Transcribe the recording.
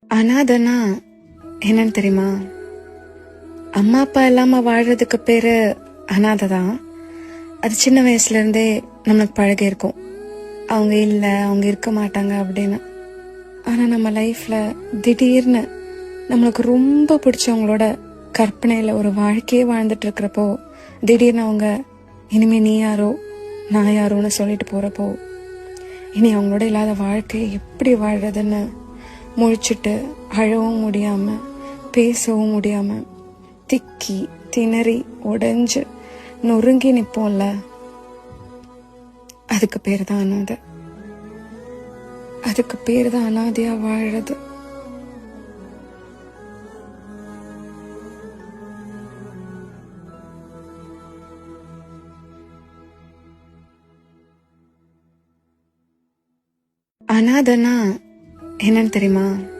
அனாதைன்னா என்னன்னு தெரியுமா? அம்மா அப்பா இல்லாம வாழ்றதுக்கு பேரு அனாதை தான். அது சின்ன வயசுல இருந்தே நம்மளுக்கு பழகி இருக்கும். அவங்க இல்ல, அவங்க இருக்க மாட்டாங்க அப்படின்னு. ஆனா நம்ம லைஃப்ல திடீர்னு நம்மளுக்கு ரொம்ப பிடிச்சவங்களோட கற்பனையில ஒரு வாழ்க்கையே வாழ்ந்துட்டு இருக்கிறப்போ, திடீர்னு அவங்க இனிமே நீ யாரோ நான் யாரோன்னு சொல்லிட்டு போறப்போ, இனி அவங்களோட இல்லாத வாழ்க்கை எப்படி வாழ்றதுன்னு முழிச்சுட்டு அழவும் முடியாம பேசவும் முடியாம திக்கி திணறி உடைஞ்சு நொறுங்கி நிப்போம்ல, அதுக்கு பேரு தான் அனாதை. அதுக்கு பேரு தான் அனாதையா வாழறது. அனாதைன்னா என்னன்னு தெரியுமா?